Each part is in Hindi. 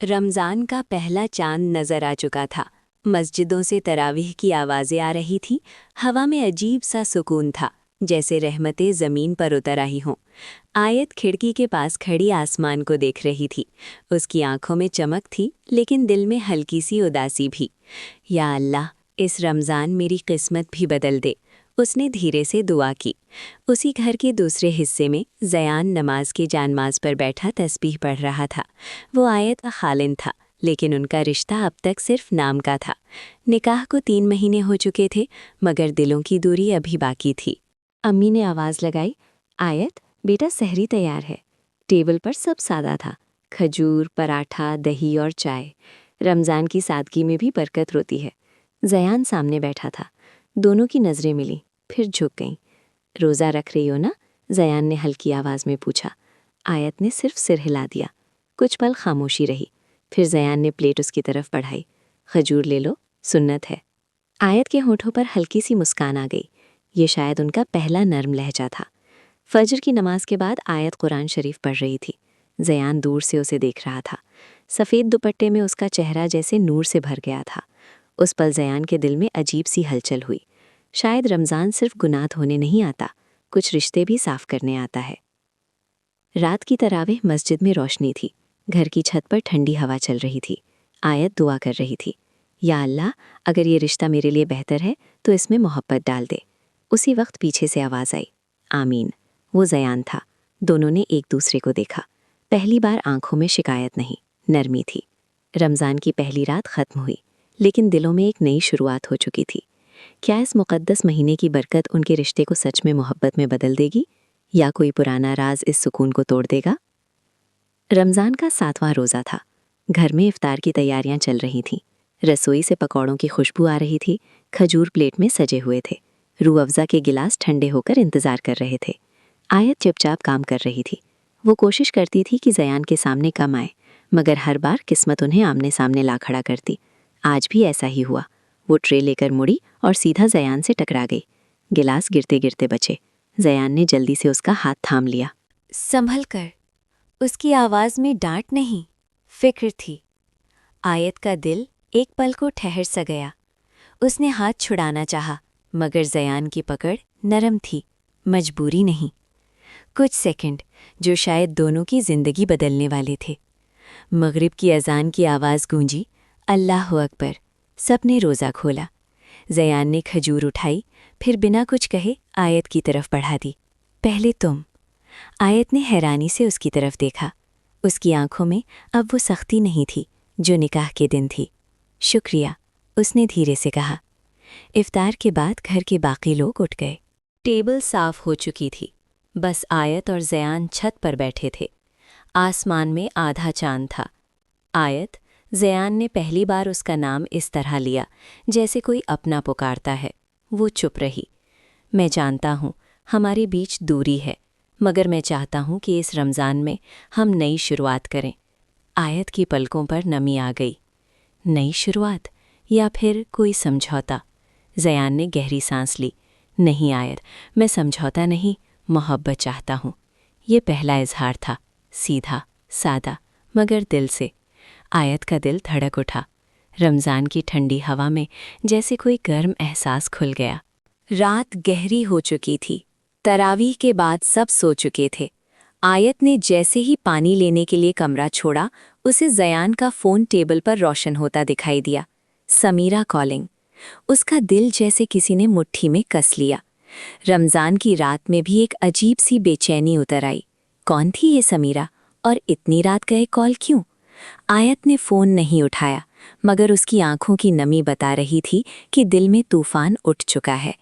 रमज़ान का पहला चांद नज़र आ चुका था। मस्जिदों से तरावीह की आवाज़ें आ रही थीं। हवा में अजीब सा सुकून था, जैसे रहमतें ज़मीन पर उतर आई हों। आयत खिड़की के पास खड़ी आसमान को देख रही थी। उसकी आंखों में चमक थी, लेकिन दिल में हल्की सी उदासी भी। या अल्लाह, इस रमज़ान मेरी किस्मत भी बदल दे, उसने धीरे से दुआ की। उसी घर के दूसरे हिस्से में ज़यान नमाज की जानमाज़ पर बैठा तस्बीह पढ़ रहा था। वो आयत का खालिन था, लेकिन उनका रिश्ता अब तक सिर्फ नाम का था। निकाह को 3 महीने हो चुके थे, मगर दिलों की दूरी अभी बाकी थी। अम्मी ने आवाज़ लगाई, आयत बेटा सहरी तैयार है। टेबल पर सब सादा था, खजूर, पराठा, दही और चाय। रमज़ान की सादगी में भी बरकत होती है। ज़यान सामने बैठा था। दोनों की नज़रें मिली, फिर झुक गईं। रोज़ा रख रही हो ना? ज़यान ने हल्की आवाज़ में पूछा। आयत ने सिर्फ सिर हिला दिया। कुछ पल खामोशी रही, फिर ज़यान ने प्लेट उसकी तरफ बढ़ाई। खजूर ले लो, सुन्नत है। आयत के होठों पर हल्की सी मुस्कान आ गई। ये शायद उनका पहला नर्म लहजा था। फजर की नमाज के बाद आयत कुरान शरीफ पढ़ रही थी। ज़यान दूर से उसे देख रहा था। सफ़ेद दुपट्टे में उसका चेहरा जैसे नूर से भर गया था। उस पल ज़यान के दिल में अजीब सी हलचल हुई। शायद रमज़ान सिर्फ गुनाह धोने नहीं आता, कुछ रिश्ते भी साफ करने आता है। रात की तरावीह मस्जिद में रोशनी थी। घर की छत पर ठंडी हवा चल रही थी। आयत दुआ कर रही थी, या अल्लाह, अगर ये रिश्ता मेरे लिए बेहतर है तो इसमें मोहब्बत डाल दे। उसी वक्त पीछे से आवाज़ आई, आमीन। वो ज़यान था। दोनों ने एक दूसरे को देखा। पहली बार आंखों में शिकायत नहीं, नरमी थी। रमज़ान की पहली रात ख़त्म हुई, लेकिन दिलों में एक नई शुरुआत हो चुकी थी। क्या इस मुक़द्दस महीने की बरकत उनके रिश्ते को सच में मोहब्बत में बदल देगी, या कोई पुराना राज इस सुकून को तोड़ देगा? रमज़ान का 7वां रोज़ा था। घर में इफ्तार की तैयारियां चल रही थीं। रसोई से पकौड़ों की खुशबू आ रही थी। खजूर प्लेट में सजे हुए थे। रूह अफ़ज़ा के गिलास ठंडे होकर इंतज़ार कर रहे थे। आयत चुपचाप काम कर रही थी। वो कोशिश करती थी कि ज़यान के सामने कम आए, मगर हर बार किस्मत उन्हें आमने सामने ला खड़ा करती। आज भी ऐसा ही हुआ। वो ट्रे लेकर मुड़ी और सीधा ज़यान से टकरा गई। गिलास गिरते गिरते बचे। ज़यान ने जल्दी से उसका हाथ थाम लिया। संभल कर। उसकी आवाज़ में डांट नहीं, फिक्र थी। आयत का दिल एक पल को ठहर सा गया। उसने हाथ छुड़ाना चाहा, मगर ज़यान की पकड़ नरम थी, मजबूरी नहीं। कुछ सेकंड जो शायद दोनों की ज़िंदगी बदलने वाले थे। मगरिब की अज़ान की आवाज़ गूंजी, अल्लाह अकबर। सबने रोज़ा खोला। ज़यान ने खजूर उठाई, फिर बिना कुछ कहे आयत की तरफ बढ़ा दी। पहले तुम। आयत ने हैरानी से उसकी तरफ देखा। उसकी आंखों में अब वो सख्ती नहीं थी जो निकाह के दिन थी। शुक्रिया, उसने धीरे से कहा। इफ्तार के बाद घर के बाकी लोग उठ गए। टेबल साफ हो चुकी थी। बस आयत और ज़यान छत पर बैठे थे। आसमान में आधा चांद था। आयत, ज़यान ने पहली बार उसका नाम इस तरह लिया, जैसे कोई अपना पुकारता है। वो चुप रही। मैं जानता हूँ हमारे बीच दूरी है, मगर मैं चाहता हूँ कि इस रमज़ान में हम नई शुरुआत करें। आयत की पलकों पर नमी आ गई। नई शुरुआत या फिर कोई समझौता? ज़यान ने गहरी सांस ली। नहीं आयत, मैं समझौता नहीं, मोहब्बत चाहता हूँ। ये पहला इजहार था, सीधा, सादा, मगर दिल से। आयत का दिल धड़क उठा। रमज़ान की ठंडी हवा में जैसे कोई गर्म एहसास खुल गया। रात गहरी हो चुकी थी। तरावीह के बाद सब सो चुके थे। आयत ने जैसे ही पानी लेने के लिए कमरा छोड़ा, उसे ज़यान का फ़ोन टेबल पर रोशन होता दिखाई दिया। समीरा कॉलिंग। उसका दिल जैसे किसी ने मुट्ठी में कस लिया। रमज़ान की रात में भी एक अजीब सी बेचैनी उतर आई। कौन थी ये समीरा, और इतनी रात गए कॉल क्यों? आयत ने फ़ोन नहीं उठाया, मगर उसकी आंखों की नमी बता रही थी कि दिल में तूफ़ान उठ चुका है।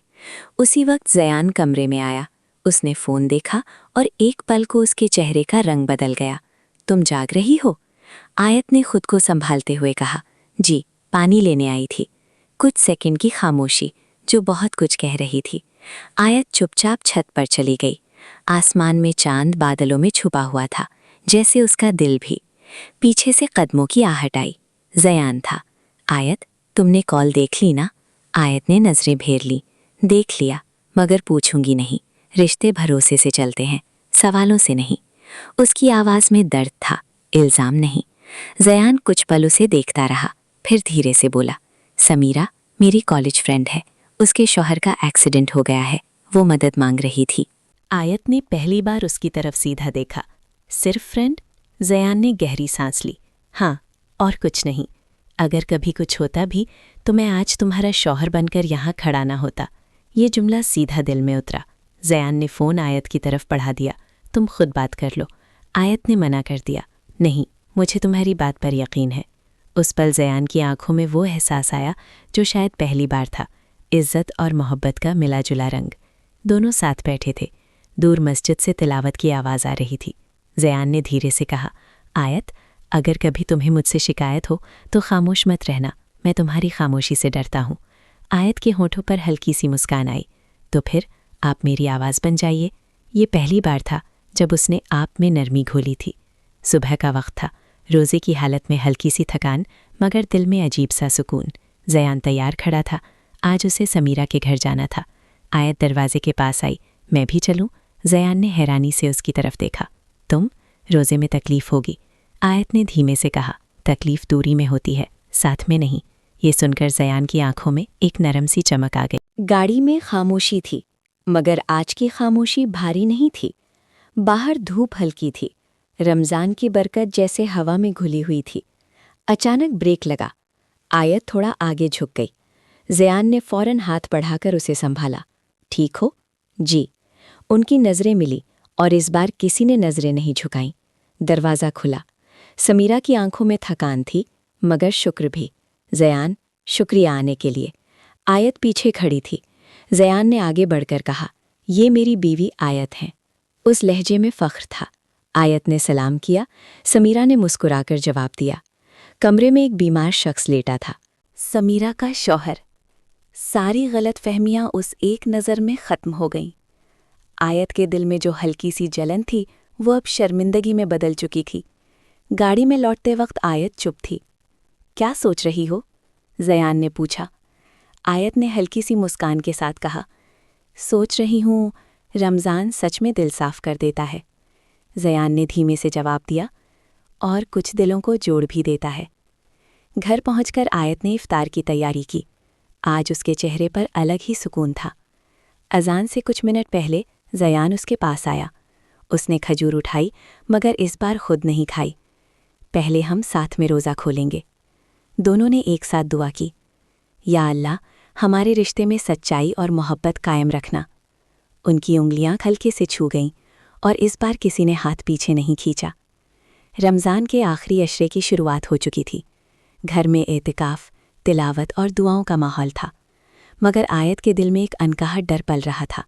उसी वक्त ज़यान कमरे में आया। उसने फ़ोन देखा और एक पल को उसके चेहरे का रंग बदल गया। तुम जाग रही हो? आयत ने खुद को संभालते हुए कहा। जी, पानी लेने आई थी। कुछ सेकंड की खामोशी जो बहुत कुछ कह रही थी। आयत चुपचाप छत पर चली गई। आसमान में चांद बादलों में छुपा हुआ था, जैसे उसका दिल भी। पीछे से कदमों की आहट आई। ज़यान था। आयत, तुमने कॉल देख ली ना? आयत ने नज़रें फेर ली। देख लिया, मगर पूछूंगी नहीं। रिश्ते भरोसे से चलते हैं, सवालों से नहीं। उसकी आवाज़ में दर्द था, इल्ज़ाम नहीं। जयान कुछ पल उसे देखता रहा, फिर धीरे से बोला, समीरा मेरी कॉलेज फ्रेंड है, उसके शौहर का एक्सीडेंट हो गया है, वो मदद मांग रही थी। आयत ने पहली बार उसकी तरफ सीधा देखा। सिर्फ फ्रेंड? जयान ने गहरी सांस ली। हाँ, और कुछ नहीं। अगर कभी कुछ होता भी तो मैं आज तुम्हारा शौहर बनकर यहाँ खड़ा ना होता। ये जुमला सीधा दिल में उतरा। जयान ने फ़ोन आयत की तरफ बढ़ा दिया। तुम खुद बात कर लो। आयत ने मना कर दिया। नहीं, मुझे तुम्हारी बात पर यकीन है। उस पल जयान की आंखों में वो एहसास आया जो शायद पहली बार था, इज्जत और मोहब्बत का मिला जुला रंग। दोनों साथ बैठे थे। दूर मस्जिद से तिलावत की आवाज़ आ रही थी। जयान ने धीरे से कहा, आयत, अगर कभी तुम्हें मुझसे शिकायत हो तो खामोश मत रहना, मैं तुम्हारी खामोशी से डरता हूँ। आयत के होठों पर हल्की सी मुस्कान आई। तो फिर आप मेरी आवाज़ बन जाइए। ये पहली बार था जब उसने आप में नरमी घोली थी। सुबह का वक्त था, रोज़े की हालत में हल्की सी थकान, मगर दिल में अजीब सा सुकून। जयान तैयार खड़ा था। आज उसे समीरा के घर जाना था। आयत दरवाजे के पास आई। मैं भी चलूं? जयान ने हैरानी से उसकी तरफ देखा। तुम? रोज़े में तकलीफ़ होगी। आयत ने धीमे से कहा, तकलीफ़ दूरी में होती है, साथ में नहीं। ये सुनकर जयान की आंखों में एक नरम सी चमक आ गई। गाड़ी में खामोशी थी, मगर आज की खामोशी भारी नहीं थी। बाहर धूप हल्की थी, रमज़ान की बरकत जैसे हवा में घुली हुई थी। अचानक ब्रेक लगा। आयत थोड़ा आगे झुक गई। जयान ने फ़ौरन हाथ बढ़ाकर उसे संभाला। ठीक हो? जी। उनकी नज़रें मिली और इस बार किसी ने नज़रें नहीं झुकाईं। दरवाज़ा खुला। समीरा की आंखों में थकान थी, मगर शुक्र भी। जयान, शुक्रिया आने के लिए। आयत पीछे खड़ी थी। जयान ने आगे बढ़कर कहा, ये मेरी बीवी आयत हैं। उस लहजे में फ़ख्र था। आयत ने सलाम किया। समीरा ने मुस्कुराकर जवाब दिया। कमरे में एक बीमार शख्स लेटा था। समीरा का शौहर। सारी गलतफहमियां उस एक नज़र में ख़त्म हो गईं। आयत के दिल में जो हल्की सी जलन थी वो अब शर्मिंदगी में बदल चुकी थी। गाड़ी में लौटते वक्त आयत चुप थी। क्या सोच रही हो? जयान ने पूछा। आयत ने हल्की सी मुस्कान के साथ कहा, सोच रही हूँ रमज़ान सच में दिल साफ कर देता है। जयान ने धीमे से जवाब दिया, और कुछ दिलों को जोड़ भी देता है। घर पहुंचकर आयत ने इफ्तार की तैयारी की। आज उसके चेहरे पर अलग ही सुकून था। अजान से कुछ मिनट पहले जयान उसके पास आया। उसने खजूर उठाई, मगर इस बार खुद नहीं खाई। पहले हम साथ में रोज़ा खोलेंगे। दोनों ने एक साथ दुआ की, या अल्लाह, हमारे रिश्ते में सच्चाई और मोहब्बत कायम रखना। उनकी उंगलियां हल्के से छू गईं और इस बार किसी ने हाथ पीछे नहीं खींचा। रमज़ान के आखिरी अशरे की शुरुआत हो चुकी थी। घर में एतिकाफ, तिलावत और दुआओं का माहौल था, मगर आयत के दिल में एक अनकहा डर पल रहा था।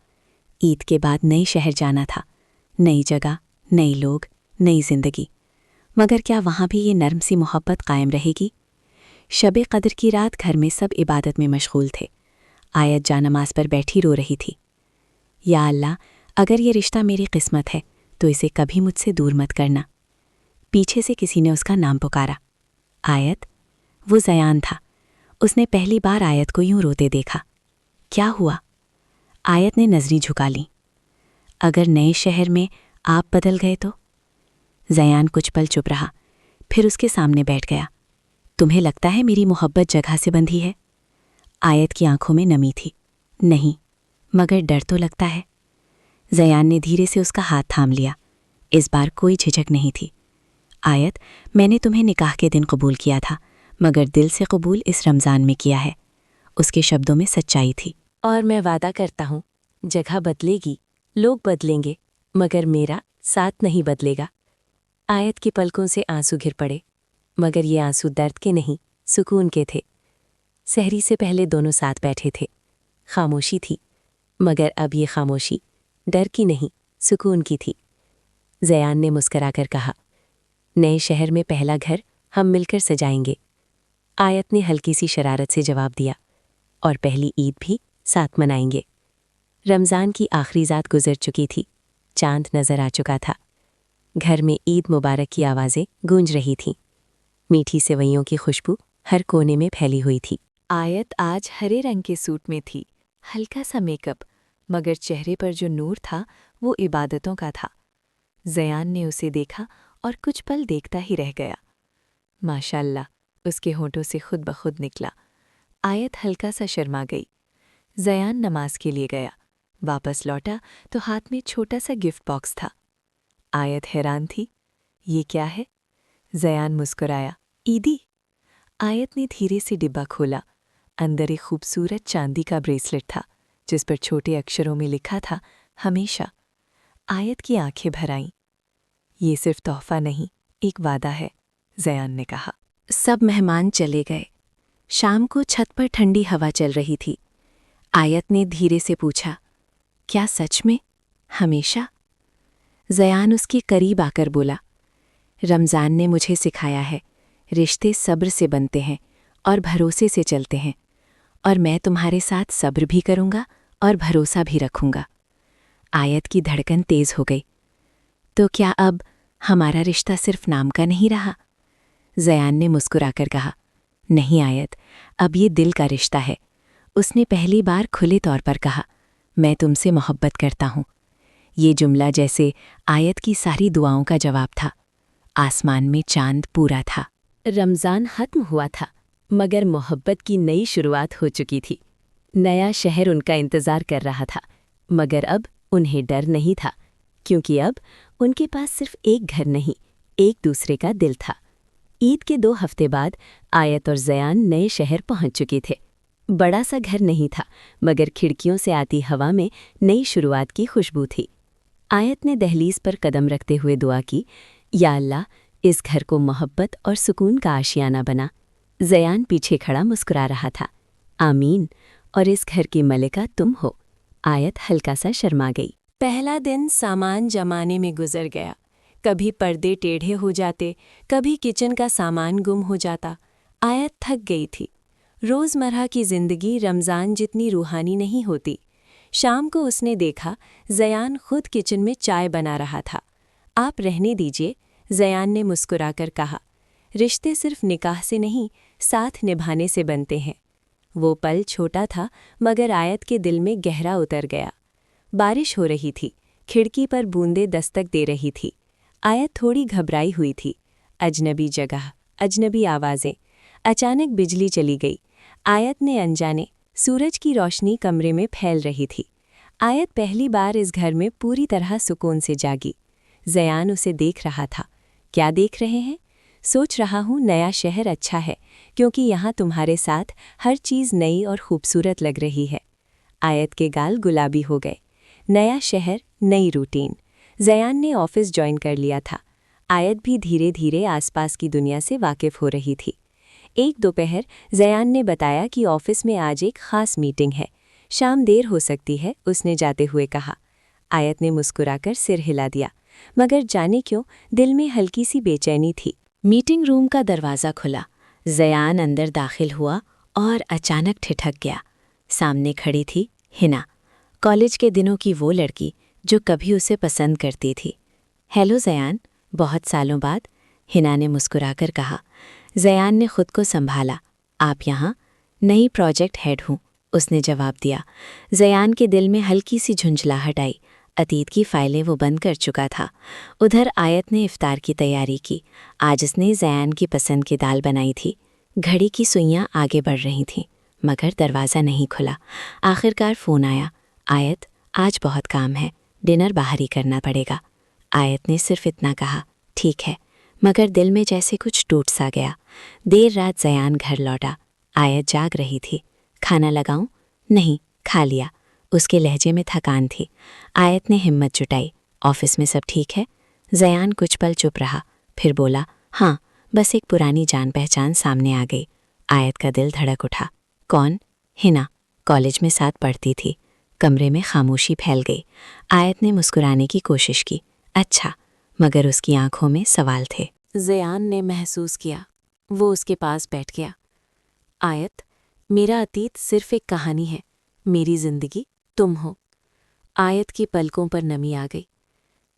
ईद के बाद नए शहर जाना था, नई जगह, नए लोग, नई जिंदगी। मगर क्या वहाँ भी ये नर्म सी मोहब्बत कायम रहेगी? शब कदर की रात घर में सब इबादत में मशगूल थे। आयत जानमाज पर बैठी रो रही थी। या अल्लाह, अगर ये रिश्ता मेरी किस्मत है तो इसे कभी मुझसे दूर मत करना। पीछे से किसी ने उसका नाम पुकारा। आयत। वो जयान था। उसने पहली बार आयत को यूं रोते देखा। क्या हुआ? आयत ने नज़रें झुका लीं। अगर नए शहर में आप बदल गए तो? जयान कुछ पल चुप रहा, फिर उसके सामने बैठ गया। तुम्हें लगता है मेरी मोहब्बत जगह से बंधी है? आयत की आंखों में नमी थी। नहीं, मगर डर तो लगता है। जयान ने धीरे से उसका हाथ थाम लिया। इस बार कोई झिझक नहीं थी। आयत, मैंने तुम्हें निकाह के दिन कबूल किया था, मगर दिल से कबूल इस रमज़ान में किया है। उसके शब्दों में सच्चाई थी। और मैं वादा करता हूँ, जगह बदलेगी, लोग बदलेंगे, मगर मेरा साथ नहीं बदलेगा। आयत की पलकों से आंसू गिर पड़े, मगर ये आंसू दर्द के नहीं, सुकून के थे। सहरी से पहले दोनों साथ बैठे थे। खामोशी थी, मगर अब ये खामोशी डर की नहीं, सुकून की थी। जयान ने मुस्कराकर कहा, नए शहर में पहला घर हम मिलकर सजाएंगे। आयत ने हल्की सी शरारत से जवाब दिया, और पहली ईद भी साथ मनाएंगे। रमज़ान की आखिरी रात गुजर चुकी थी। चांद नज़र आ चुका था। घर में ईद मुबारक की आवाज़ें गूंज रही थीं। मीठी सेवइयों की खुशबू हर कोने में फैली हुई थी। आयत आज हरे रंग के सूट में थी, हल्का सा मेकअप, मगर चेहरे पर जो नूर था वो इबादतों का था। जयान ने उसे देखा और कुछ पल देखता ही रह गया। माशाअल्लाह, उसके होंठों से खुद ब खुद निकला। आयत हल्का सा शर्मा गई। जयान नमाज के लिए गया। वापस लौटा तो हाथ में छोटा सा गिफ्ट बॉक्स था। आयत हैरान थी। ये क्या है? जयान मुस्कुराया। ईदी। आयत ने धीरे से डिब्बा खोला। अंदर एक खूबसूरत चांदी का ब्रेसलेट था, जिस पर छोटे अक्षरों में लिखा था, हमेशा। आयत की आंखें भर आईं। ये सिर्फ तोहफा नहीं, एक वादा है, जयान ने कहा। सब मेहमान चले गए। शाम को छत पर ठंडी हवा चल रही थी। आयत ने धीरे से पूछा, क्या सच में? हमेशा? जयान उसके करीब आकर बोला, रमज़ान ने मुझे सिखाया है, रिश्ते सब्र से बनते हैं और भरोसे से चलते हैं, और मैं तुम्हारे साथ सब्र भी करूँगा और भरोसा भी रखूँगा। आयत की धड़कन तेज़ हो गई। तो क्या अब हमारा रिश्ता सिर्फ नाम का नहीं रहा? जयान ने मुस्कुराकर कहा, नहीं आयत, अब ये दिल का रिश्ता है। उसने पहली बार खुले तौर पर कहा, मैं तुमसे मोहब्बत करता हूँ। ये जुमला जैसे आयत की सारी दुआओं का जवाब था। आसमान में चांद पूरा था। रमज़ान खत्म हुआ था, मगर मोहब्बत की नई शुरुआत हो चुकी थी। नया शहर उनका इंतज़ार कर रहा था, मगर अब उन्हें डर नहीं था, क्योंकि अब उनके पास सिर्फ एक घर नहीं, एक दूसरे का दिल था। ईद के 2 हफ्ते बाद आयत और जयान नए शहर पहुंच चुके थे। बड़ा सा घर नहीं था, मगर खिड़कियों से आती हवा में नई शुरुआत की खुशबू थी। आयत ने दहलीज पर कदम रखते हुए दुआ की, या अल्लाह, इस घर को मोहब्बत और सुकून का आशियाना बना। जयान पीछे खड़ा मुस्कुरा रहा था। आमीन, और इस घर की मलिका तुम हो। आयत हल्का सा शर्मा गई। पहला दिन सामान जमाने में गुजर गया। कभी पर्दे टेढ़े हो जाते, कभी किचन का सामान गुम हो जाता। आयत थक गई थी। रोज़मर्रा की ज़िंदगी रमज़ान जितनी रूहानी नहीं होती। शाम को उसने देखा जयान खुद किचन में चाय बना रहा था। आप रहने दीजिए, जयान ने मुस्कुराकर कहा। रिश्ते सिर्फ निकाह से नहीं, साथ निभाने से बनते हैं। वो पल छोटा था, मगर आयत के दिल में गहरा उतर गया। बारिश हो रही थी, खिड़की पर बूंदें दस्तक दे रही थी। आयत थोड़ी घबराई हुई थी। अजनबी जगह, अजनबी आवाज़ें। अचानक बिजली चली गई। आयत ने अनजाने, सूरज की रोशनी कमरे में फैल रही थी। आयत पहली बार इस घर में पूरी तरह सुकून से जागी। जयान उसे देख रहा था। क्या देख रहे हैं? सोच रहा हूँ, नया शहर अच्छा है, क्योंकि यहाँ तुम्हारे साथ हर चीज़ नई और खूबसूरत लग रही है। आयत के गाल गुलाबी हो गए। नया शहर, नई रूटीन। जयान ने ऑफिस ज्वाइन कर लिया था। आयत भी धीरे धीरे आसपास की दुनिया से वाकिफ हो रही थी। एक दोपहर जयान ने बताया कि ऑफिस में आज एक ख़ास मीटिंग है। शाम देर हो सकती है, उसने जाते हुए कहा। आयत ने मुस्कुराकर सिर हिला दिया, मगर जाने क्यों दिल में हल्की सी बेचैनी थी। मीटिंग रूम का दरवाज़ा खुला। जयान अंदर दाखिल हुआ और अचानक ठिठक गया। सामने खड़ी थी हिना, कॉलेज के दिनों की वो लड़की जो कभी उसे पसंद करती थी। हेलो जयान, बहुत सालों बाद, हिना ने मुस्कुराकर कहा। जयान ने खुद को संभाला। आप यहाँ? नई प्रोजेक्ट हेड हूँ, उसने जवाब दिया। जयान के दिल में हल्की सी झुंझलाहट आई। अतीत की फाइलें वो बंद कर चुका था। उधर आयत ने इफ्तार की तैयारी की। आज उसने जयान की पसंद की दाल बनाई थी। घड़ी की सुइयां आगे बढ़ रही थीं, मगर दरवाज़ा नहीं खुला। आखिरकार फ़ोन आया। आयत, आज बहुत काम है, डिनर बाहर ही करना पड़ेगा। आयत ने सिर्फ इतना कहा, ठीक है, मगर दिल में जैसे कुछ टूट सा गया। देर रात जयान घर लौटा। आयत जाग रही थी। खाना लगाऊं? नहीं, खा लिया। उसके लहजे में थकान थी। आयत ने हिम्मत जुटाई। ऑफिस में सब ठीक है? जयान कुछ पल चुप रहा, फिर बोला, हाँ, बस एक पुरानी जान पहचान सामने आ गई। आयत का दिल धड़क उठा। कौन? हिना, कॉलेज में साथ पढ़ती थी। कमरे में खामोशी फैल गई। आयत ने मुस्कुराने की कोशिश की। अच्छा, मगर उसकी आंखों में सवाल थे। जयान ने महसूस किया। वो उसके पास बैठ गया। आयत, मेरा अतीत सिर्फ एक कहानी है, मेरी जिंदगी तुम हो। आयत की पलकों पर नमी आ गई।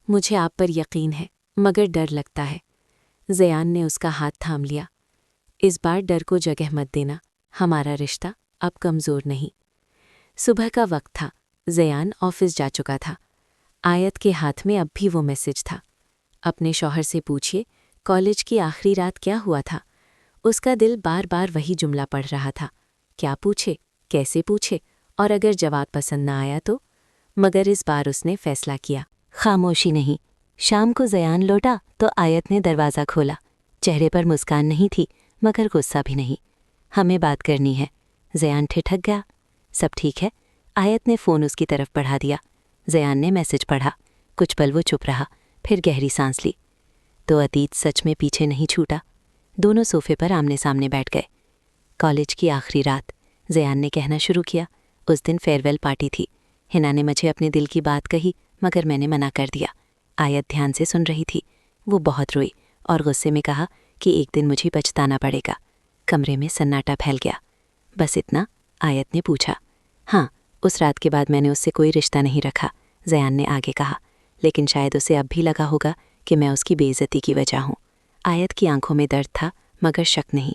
मुझे आप पर यकीन है, मगर डर लगता है। जयान ने उसका हाथ थाम लिया। इस बार डर को जगह मत देना, हमारा रिश्ता अब कमज़ोर नहीं। सुबह का वक्त था। जयान ऑफिस जा चुका था। आयत के हाथ में अब भी वो मैसेज था। अपने शौहर से पूछिए, कॉलेज की आखिरी रात क्या हुआ था, उसका दिल बार बार वही जुमला पढ़ रहा था। क्या पूछे, कैसे पूछे, और अगर जवाब पसंद न आया तो? मगर इस बार उसने फैसला किया। खामोशी नहीं। शाम को ज़यान लौटा तो आयत ने दरवाज़ा खोला। चेहरे पर मुस्कान नहीं थी, मगर गुस्सा भी नहीं। हमें बात करनी है। ज़यान ठिठक गया। सब ठीक है? आयत ने फ़ोन उसकी तरफ बढ़ा दिया। ज़यान ने मैसेज पढ़ा। कुछ पल वो चुप रहा, फिर गहरी सांस ली। तो अतीत सच में पीछे नहीं छूटा। दोनों सोफे पर आमने सामने बैठ गए। कॉलेज की आखिरी रात। ज़यान ने कहना शुरू किया। उस दिन फेयरवेल पार्टी थी। हिना ने मुझे अपने दिल की बात कही, मगर मैंने मना कर दिया। आयत ध्यान से सुन रही थी। वो बहुत रोई और गुस्से में कहा कि एक दिन मुझे पछताना पड़ेगा। कमरे में सन्नाटा फैल गया। बस इतना? आयत ने पूछा। हाँ, उस रात के बाद मैंने उससे कोई रिश्ता नहीं रखा, ज़यान ने आगे कहा। लेकिन शायद उसे अब भी लगा होगा कि मैं उसकी बेइज्जती की वजह हूँ। आयत की आंखों में दर्द था, मगर शक नहीं।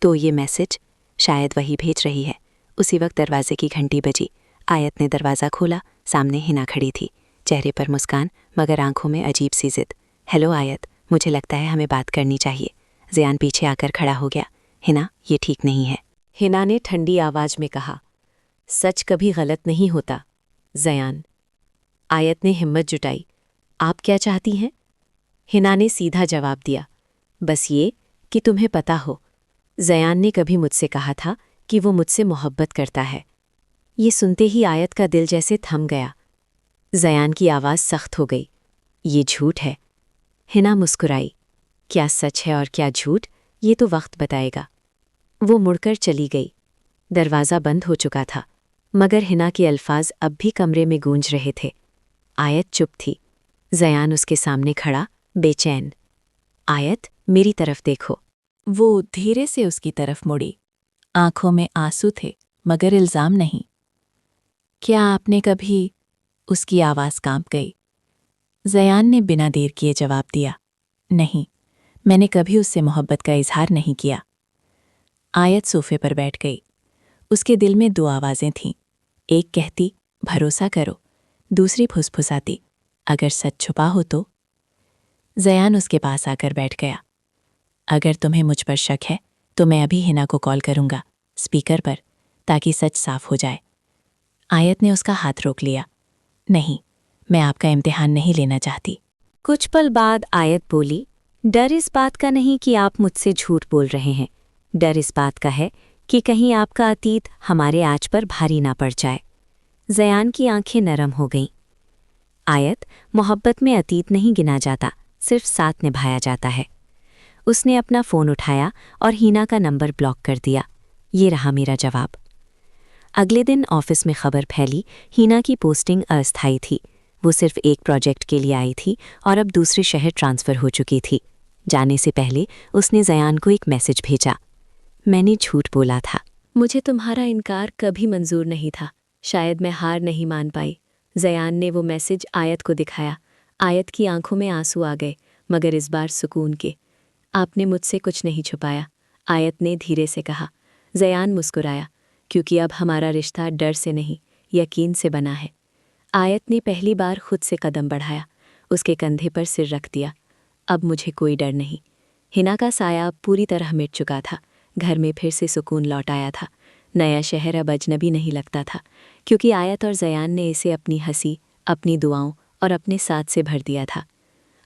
तो ये मैसेज शायद वही भेज रही है। उसी वक्त दरवाजे की घंटी बजी। आयत ने दरवाज़ा खोला। सामने हिना खड़ी थी, चेहरे पर मुस्कान, मगर आंखों में अजीब सी जिद। हेलो आयत, मुझे लगता है हमें बात करनी चाहिए। ज़यान पीछे आकर खड़ा हो गया। हिना, ये ठीक नहीं है। हिना ने ठंडी आवाज में कहा। सच कभी गलत नहीं होता ज़यान। आयत ने हिम्मत जुटाई। आप क्या चाहती हैं? हिना ने सीधा जवाब दिया। बस ये कि तुम्हें पता हो, ज़यान ने कभी मुझसे कहा था कि वो मुझसे मोहब्बत करता है। ये सुनते ही आयत का दिल जैसे थम गया। ज़यान की आवाज़ सख्त हो गई। ये झूठ है। हिना मुस्कुराई। क्या सच है और क्या झूठ, ये तो वक्त बताएगा। वो मुड़कर चली गई। दरवाज़ा बंद हो चुका था, मगर हिना के अल्फाज अब भी कमरे में गूंज रहे थे। आयत चुप थी। ज़यान उसके सामने खड़ा, बेचैन। आयत, मेरी तरफ देखो। वो धीरे से उसकी तरफ मुड़ी। आंखों में आंसू थे, मगर इल्ज़ाम नहीं। क्या आपने कभी? उसकी आवाज़ कांप गई। ज़यान ने बिना देर किए जवाब दिया। नहीं, मैंने कभी उससे मोहब्बत का इजहार नहीं किया। आयत सोफे पर बैठ गई। उसके दिल में दो आवाज़ें थीं। एक कहती, भरोसा करो। दूसरी फुसफुसाती, अगर सच छुपा हो तो। ज़यान उसके पास आकर बैठ गया। अगर तुम्हें मुझ पर शक है तो मैं अभी हिना को कॉल करूंगा, स्पीकर पर, ताकि सच साफ हो जाए। आयत ने उसका हाथ रोक लिया। नहीं, मैं आपका इम्तिहान नहीं लेना चाहती। कुछ पल बाद आयत बोली, डर इस बात का नहीं कि आप मुझसे झूठ बोल रहे हैं। डर इस बात का है कि कहीं आपका अतीत हमारे आज पर भारी ना पड़ जाए। ज़यान की आंखें नरम हो गईं। आयत, मोहब्बत में अतीत नहीं गिना जाता, सिर्फ साथ निभाया जाता है। उसने अपना फ़ोन उठाया और हिना का नंबर ब्लॉक कर दिया। ये रहा मेरा जवाब। अगले दिन ऑफिस में खबर फैली, हिना की पोस्टिंग अस्थायी थी। वो सिर्फ एक प्रोजेक्ट के लिए आई थी और अब दूसरे शहर ट्रांसफ़र हो चुकी थी। जाने से पहले उसने ज़यान को एक मैसेज भेजा। मैंने झूठ बोला था। मुझे तुम्हारा इनकार कभी मंजूर नहीं था। शायद मैं हार नहीं मान पाई। ज़यान ने वो मैसेज आयत को दिखाया। आयत की आंखों में आंसू आ गए, मगर इस बार सुकून के। आपने मुझसे कुछ नहीं छुपाया, आयत ने धीरे से कहा। ज़यान मुस्कुराया, क्योंकि अब हमारा रिश्ता डर से नहीं, यकीन से बना है। आयत ने पहली बार खुद से कदम बढ़ाया, उसके कंधे पर सिर रख दिया। अब मुझे कोई डर नहीं। हिना का साया अब पूरी तरह मिट चुका था। घर में फिर से सुकून लौट आया था। नया शहर अब अजनबी नहीं लगता था, क्योंकि आयत और ज़यान ने इसे अपनी हंसी, अपनी दुआओं और अपने साथ से भर दिया था।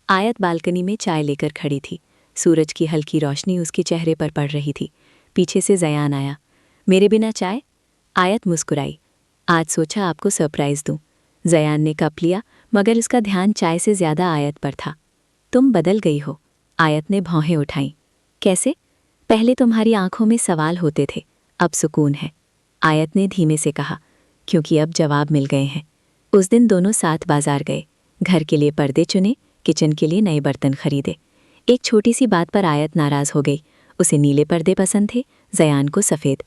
आयत बालकनी में चाय लेकर खड़ी थी। सूरज की हल्की रोशनी उसके चेहरे पर पड़ रही थी। पीछे से ज़यान आया। मेरे बिना चाय? आयत मुस्कुराई। आज सोचा आपको सरप्राइज़ दूं। ज़यान ने कप लिया, मगर इसका ध्यान चाय से ज़्यादा आयत पर था। तुम बदल गई हो। आयत ने भौहें उठाईं। कैसे? पहले तुम्हारी आंखों में सवाल होते थे, अब सुकून है। आयत ने धीमे से कहा, क्योंकि अब जवाब मिल गए हैं। उस दिन दोनों साथ बाजार गए। घर के लिए पर्दे चुने, किचन के लिए नए बर्तन खरीदे। एक छोटी सी बात पर आयत नाराज़ हो गई। उसे नीले पर्दे पसंद थे, ज़यान को सफ़ेद।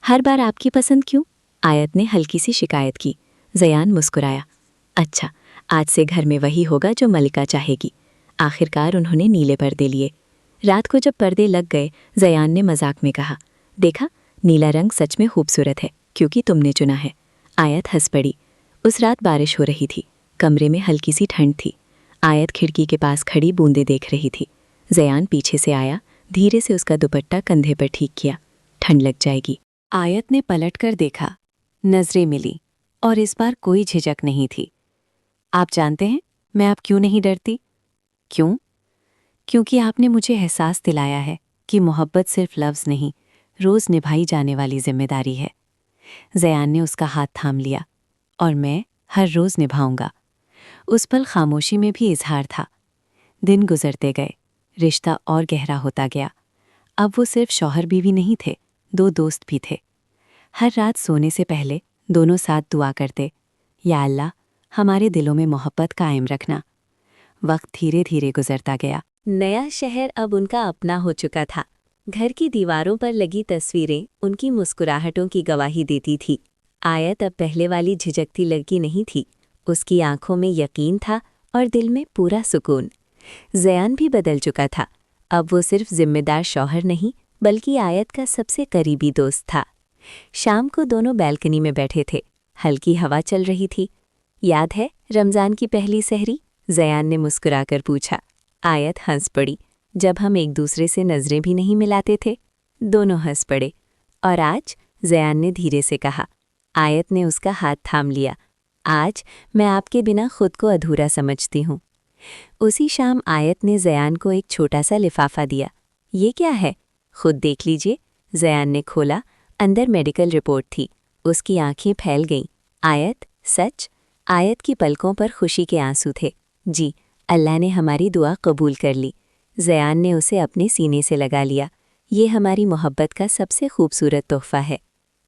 हर बार आपकी पसंद क्यों? आयत ने हल्की सी शिकायत की। ज़यान मुस्कुराया। अच्छा, आज से घर में वही होगा जो मलिका चाहेगी। आखिरकार उन्होंने नीले पर्दे लिए। रात को जब पर्दे लग गए, ज़यान ने मजाक में कहा, देखा, नीला रंग सच में खूबसूरत है, क्योंकि तुमने चुना है। आयत हंस पड़ी। उस रात बारिश हो रही थी। कमरे में हल्की सी ठंड थी। आयत खिड़की के पास खड़ी बूंदें देख रही थी। ज़यान पीछे से आया, धीरे से उसका दुपट्टा कंधे पर ठीक किया। ठंड लग जाएगी। आयत ने पलटकर देखा। नजरें मिली और इस बार कोई झिझक नहीं थी। आप जानते हैं मैं अब क्यों नहीं डरती? क्यों? क्योंकि आपने मुझे एहसास दिलाया है कि मोहब्बत सिर्फ लफ्ज़ नहीं, रोज़ निभाई जाने वाली जिम्मेदारी है। ज़यान ने उसका हाथ थाम लिया। और मैं हर रोज़ निभाऊंगा। उस पल खामोशी में भी इजहार था। दिन गुजरते गए, रिश्ता और गहरा होता गया। अब वो सिर्फ शौहर बीवी नहीं थे, दो दोस्त भी थे। हर रात सोने से पहले दोनों साथ दुआ करते, या अल्लाह हमारे दिलों में मोहब्बत कायम रखना। वक्त धीरे धीरे गुजरता गया। नया शहर अब उनका अपना हो चुका था। घर की दीवारों पर लगी तस्वीरें उनकी मुस्कुराहटों की गवाही देती थी। आयत अब पहले वाली झिझकती लड़की नहीं थी। उसकी आंखों में यकीन था और दिल में पूरा सुकून। ज़यान भी बदल चुका था। अब वो सिर्फ जिम्मेदार शौहर नहीं, बल्कि आयत का सबसे करीबी दोस्त था। शाम को दोनों बैल्कनी में बैठे थे। हल्की हवा चल रही थी। याद है रमज़ान की पहली सहरी? ज़यान ने मुस्कुराकर पूछा। आयत हंस पड़ी। जब हम एक दूसरे से नज़रें भी नहीं मिलाते थे। दोनों हंस पड़े। और आज? ज़यान ने धीरे से कहा। आयत ने उसका हाथ थाम लिया। आज मैं आपके बिना खुद को अधूरा समझती हूँ। उसी शाम आयत ने ज़यान को एक छोटा सा लिफाफा दिया। ये क्या है? खुद देख लीजिए। ज़यान ने खोला। अंदर मेडिकल रिपोर्ट थी। उसकी आंखें फैल गईं। आयत, सच? आयत की पलकों पर खुशी के आंसू थे। जी, अल्लाह ने हमारी दुआ कबूल कर ली। ज़यान ने उसे अपने सीने से लगा लिया। ये हमारी मोहब्बत का सबसे खूबसूरत तोहफ़ा है।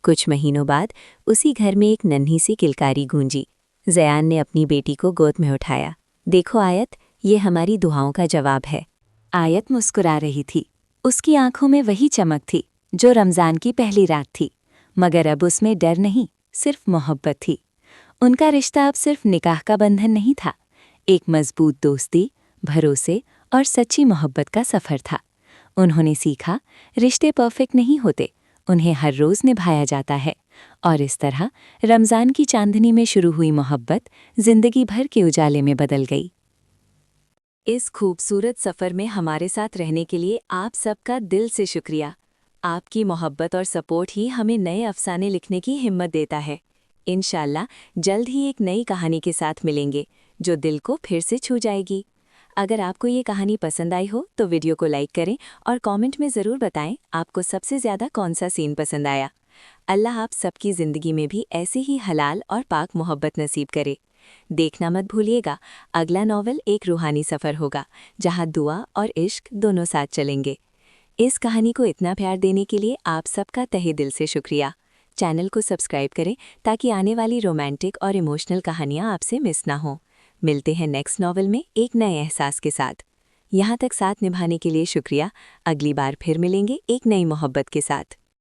कुछ महीनों बाद उसी घर में एक नन्ही सी किलकारी गूंजी। ज़यान ने अपनी बेटी को गोद में उठाया। देखो आयत, ये हमारी दुआओं का जवाब है। आयत मुस्कुरा रही थी। उसकी आंखों में वही चमक थी जो रमज़ान की पहली रात थी। मगर अब उसमें डर नहीं, सिर्फ मोहब्बत थी। उनका रिश्ता अब सिर्फ निकाह का बंधन नहीं था, एक मजबूत दोस्ती, भरोसे और सच्ची मोहब्बत का सफ़र था। उन्होंने सीखा, रिश्ते परफेक्ट नहीं होते, उन्हें हर रोज़ निभाया जाता है। और इस तरह रमज़ान की चांदनी में शुरू हुई मोहब्बत जिंदगी भर के उजाले में बदल गई। इस खूबसूरत सफ़र में हमारे साथ रहने के लिए आप सबका दिल से शुक्रिया। आपकी मोहब्बत और सपोर्ट ही हमें नए अफ़साने लिखने की हिम्मत देता है। इंशाल्लाह जल्द ही एक नई कहानी के साथ मिलेंगे जो दिल को फिर से छू जाएगी। अगर आपको ये कहानी पसंद आई हो तो वीडियो को लाइक करें और कमेंट में ज़रूर बताएं आपको सबसे ज़्यादा कौन सा सीन पसंद आया। अल्लाह आप सबकी ज़िंदगी में भी ऐसे ही हलाल और पाक मोहब्बत नसीब करे। देखना मत भूलिएगा, अगला नॉवल एक रूहानी सफ़र होगा जहाँ दुआ और इश्क दोनों साथ चलेंगे। इस कहानी को इतना प्यार देने के लिए आप सबका तहे दिल से शुक्रिया। चैनल को सब्सक्राइब करें ताकि आने वाली रोमांटिक और इमोशनल कहानियाँ आपसे मिस ना हो। मिलते हैं नेक्स्ट नॉवल में एक नए एहसास के साथ। यहाँ तक साथ निभाने के लिए शुक्रिया। अगली बार फिर मिलेंगे एक नई मोहब्बत के साथ।